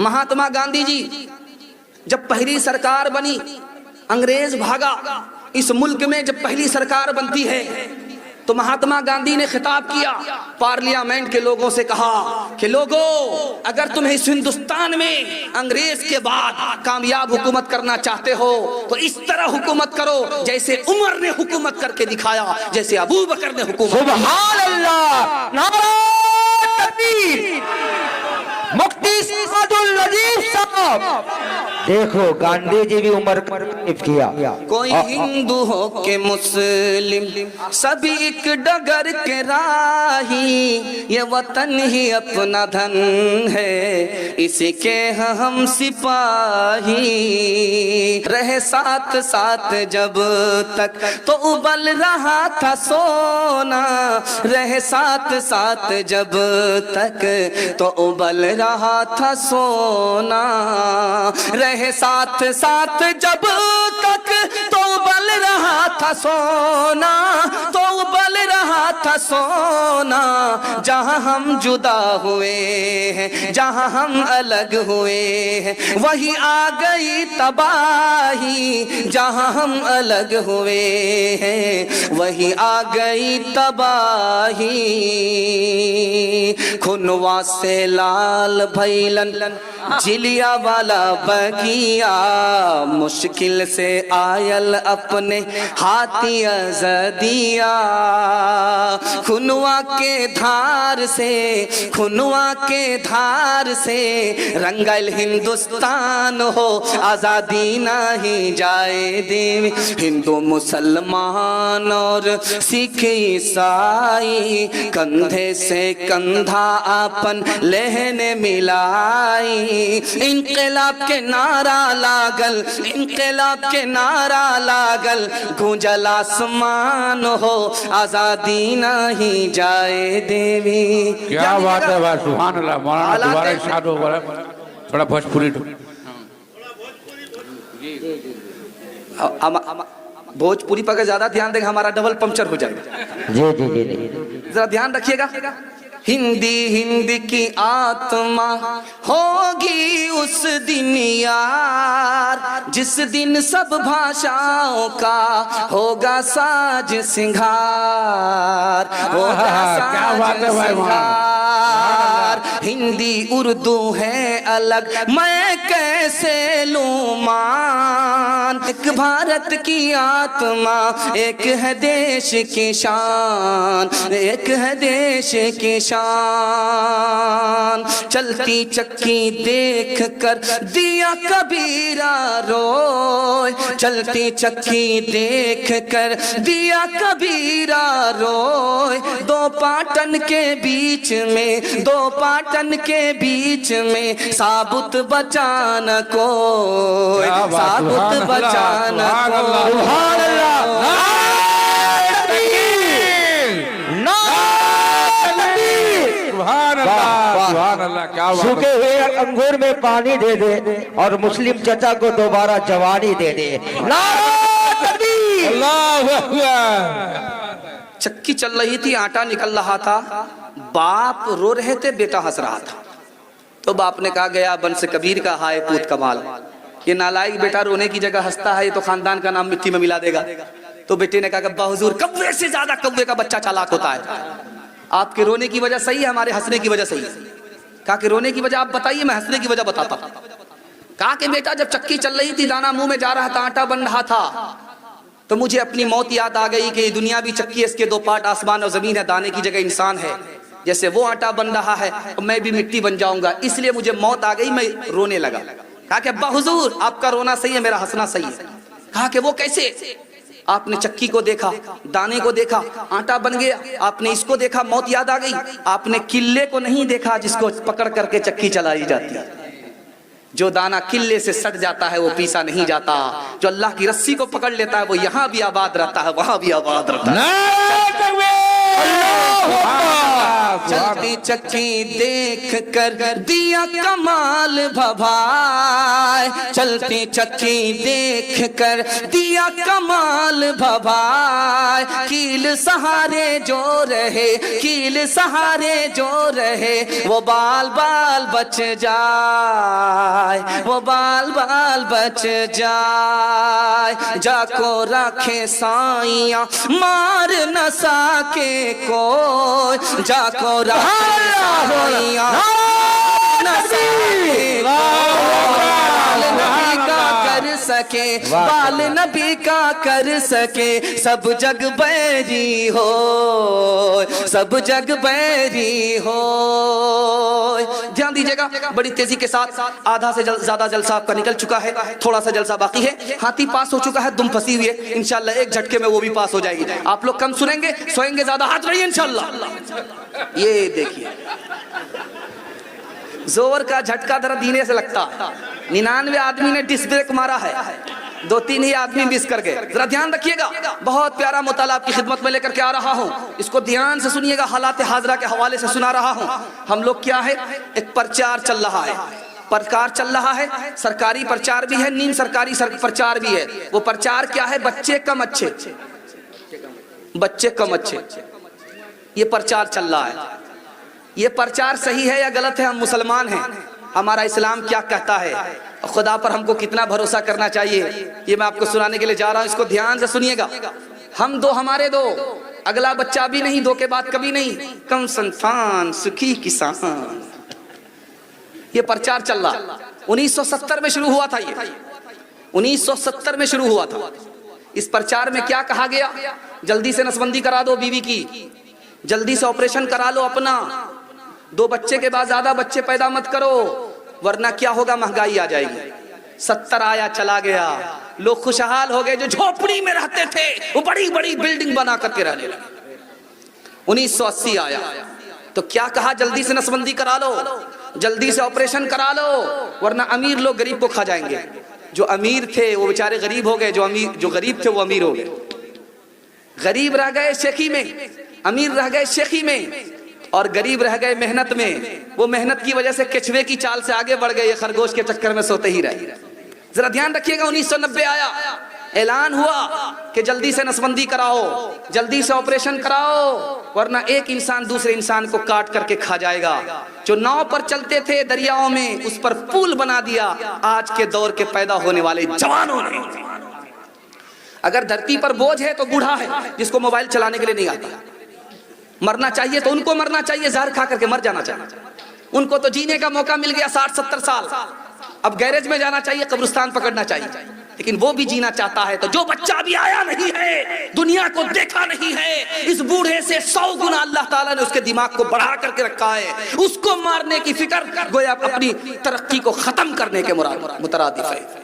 महात्मा गांधी जी जब पहली सरकार बनी, अंग्रेज भागा। इस मुल्क में जब पहली सरकार बनती है तो महात्मा गांधी ने खिताब किया, पार्लियामेंट के लोगों से कहा कि लोगों, अगर तुम्हें इस हिंदुस्तान में अंग्रेज के बाद कामयाब हुकूमत करना चाहते हो तो इस तरह हुकूमत करो जैसे उमर ने हुकूमत करके दिखाया, जैसे अबू बकर ने हुकूमत। सुभान अल्लाह, नारे तकबीर। मुफ्ती सादुल लजीज साहब, देखो गांधी जी भी उम्र पर किया। कोई हिंदू हो के मुस्लिम सभी एक डगर के राही, ये वतन ही अपना धन है, इसी के हम सिपाही। रहे साथ साथ जब तक तो उबल रहा था सोना, रहे साथ साथ जब तक तो उबल रहा था सोना, रहे साथ साथ जब तक तो उबल रहा था सोना, तो उबल रहा था सोना। जहां हम जुदा हुए हैं, जहां हम अलग हुए हैं, वही आ गई तबाही। जहां हम अलग हुए हैं, वही आ गई तबाही। खुनवा से लाल भैलन जिलिया वाला बगिया, मुश्किल से आयल अपने हाथिया जदिया। खुनवा के धार से, खुनवा के धार से रंगल हिंदुस्तान हो, आजादी नहीं जाए देवी। हिंदू मुसलमान और सिख ईसाई कंधे से कंधा अपन लहने मिलाई। इंकलाब के नारा लागल, इंकलाब के नारा लागल, गूंजल आसमान हो, आजादी नहीं जाए देवी। क्या बात है भाई, सुभान अल्लाह। मौलाना दोबारा इरशाद हो, बड़ा भोजपुरी। भोजपुरी पर ज्यादा ध्यान देंगे हमारा डबल पंक्चर हो जाएगा। जी जी जी जी, जरा ध्यान रखिएगा। हिंदी हिंद की आत्मा होगी उस दिन यार, जिस दिन सब भाषाओं का होगा साज सिंगार, होगा साज सिंगार। हिंदी उर्दू है अलग, मैं कैसे लूं मान। एक भारत की आत्मा, एक है देश की शान, एक है देश की शान। चलती चक्की देख कर दिया कबीरा रोय, चलती चक्की देख कर दिया कबीरा रोय। दो पाटन के बीच में, दो पाटन के बीच में साबुत बचाना कोई, साबुत बचाना कोई। सुभान अल्लाह, सूखे हुए अंगूर में पानी दे दे और मुस्लिम चचा को दोबारा जवानी दे दे। चक्की चल रही थी, आटा निकल रहा था, बाप रो रहे थे, बेटा हंस रहा था। तो बाप ने कहा, गया बंस कबीर का हाय पूत कमाल, ये नालायक बेटा रोने की जगह हंसता है, ये तो खानदान का नाम मिट्टी में मिला देगा। तो बेटे ने कहा, अब्बा हुजूर, कौवे से ज्यादा कौवे का बच्चा चालाक होता है। आपके रोने की वजह सही है, हमारे हंसने की वजह सही है। कहा कि रोने की वजह आप बताइए, मैं हंसने की वजह बताता। कहा कि बेटा, जब चक्की चल रही थी, दाना मुंह में जा रहा था, आटा बन रहा था, तो मुझे अपनी मौत याद आ गई कि दुनिया भी चक्की है, इसके दो पार्ट आसमान और जमीन है, दाने की जगह इंसान है। जैसे वो आटा बन रहा है और मैं भी मिट्टी बन जाऊंगा, इसलिए मुझे मौत आ गई, मैं रोने लगा। कहा कि अब्बा हुजूर, आपका रोना सही है, मेरा हंसना सही है। कहा कि वो कैसे? आपने चक्की को देखा, दाने को देखा, आटा बन गया, आपने इसको देखा, मौत याद आ गई। आपने किल्ले को नहीं देखा जिसको पकड़ करके चक्की चलाई जाती है। जो दाना किल्ले से सट जाता है वो पीसा नहीं जाता, जो अल्लाह की रस्सी को पकड़ लेता है वो यहाँ भी आबाद रहता है, वहां भी आबाद रहता है। चलती चक्की देख कर दिया कमाल भभाए, चलती चक्की देख कर दिया कमाल भभाए। कील सहारे जो रहे, कील सहारे जो रहे, वो बाल बाल बच जाए, वो बाल बाल बच जाए। जाको राखे साइया मार न सके कोई, जाको राखे साइया न सके बाल नबी का कर सके, बाल नबी का कर सके। सब जग बैरी हो, सब जग बैरी हो। ध्यान दीजिएगा, बड़ी तेजी के साथ आधा से ज्यादा जलसा आपका निकल चुका है, थोड़ा सा जलसा बाकी है। हाथी पास हो चुका है, दुम फंसी हुई है, इंशाल्लाह एक झटके में वो भी पास हो जाएगी। आप लोग कम सुनेंगे, सोएंगे ज्यादा, हाथ रहिए इंशाल्लाह। ये देखिए जोर का झटका दर्द धीरे से लगता है। 99 आदमी ने डिस्क ब्रेक मारा है, 2-3 ही आदमी मिस कर गए। जरा ध्यान रखिएगा, बहुत प्यारा मुताला आपकी खिदमत में लेकर के आ रहा हूँ, इसको ध्यान से सुनिएगा। हालात हाजरा के हवाले से सुना रहा हूँ। हम लोग क्या है, एक प्रचार चल रहा है, प्रचार चल रहा है, सरकारी प्रचार भी है, नीम सरकारी प्रचार भी है। वो प्रचार क्या है, बच्चे कम अच्छे, बच्चे कम अच्छे, ये प्रचार चल रहा है। ये प्रचार सही है या गलत है, हम मुसलमान हैं, हमारा इस्लाम क्या कहता है, खुदा पर हमको कितना भरोसा करना चाहिए, ये मैं आपको सुनाने के लिए जा रहा हूं। इसको ध्यान से सुनिएगा। हम दो, हमारे दो, अगला बच्चा भी नहीं, दो के बाद कभी नहीं, कम संतान सुखी किसान। ये प्रचार चल रहा 1970 में शुरू हुआ था, ये 1970 में शुरू हुआ था। इस प्रचार में क्या कहा गया, जल्दी से नसबंदी करा दो बीवी की, जल्दी से ऑपरेशन करा लो अपना, 2 बच्चे के बाद ज्यादा बच्चे पैदा मत करो, वरना क्या होगा, महंगाई आ जाएगी। 70 आया, चला गया, लोग खुशहाल हो गए। जो झोपड़ी में रहते थे वो बड़ी बड़ी बिल्डिंग बना करके रहने लगे। 1980 आया तो क्या कहा, जल्दी से नसबंदी करा लो, जल्दी से ऑपरेशन करा लो, वरना अमीर लोग गरीब को खा जाएंगे। जो अमीर थे वो बेचारे गरीब हो गए, जो गरीब थे वो अमीर हो गए। गरीब रह गए शेखी में, अमीर रह गए शेखी में, और गरीब रह गए मेहनत में। वो मेहनत की वजह से केचुए की चाल से आगे बढ़ गए, ये खरगोश के चक्कर में सोते ही रहे। जरा ध्यान रखिएगा, 1990 आया, ऐलान हुआ कि जल्दी से नसबंदी कराओ, जल्दी से ऑपरेशन कराओ, वरना एक इंसान दूसरे इंसान को काट करके खा जाएगा। जो नाव पर चलते थे दरियाओं में, उस पर पुल बना दिया आज के दौर के पैदा होने वाले जवानों ने। अगर धरती पर बोझ है तो बूढ़ा है, जिसको मोबाइल चलाने के लिए नहीं आता। मरना चाहिए तो उनको मरना चाहिए, जहर खा करके मर जाना चाहिए। उनको तो जीने का मौका मिल गया 60-70 साल, अब गैरेज में जाना चाहिए, कब्रिस्तान पकड़ना चाहिए। लेकिन वो भी जीना चाहता है। तो जो बच्चा अभी आया नहीं है, दुनिया को देखा नहीं है, इस बूढ़े से 100 गुना अल्लाह ताला ने उसके दिमाग को बढ़ा करके रखा है। उसको मारने की फिक्र गोया अपनी तरक्की को खत्म करने के मुतरादिफ है।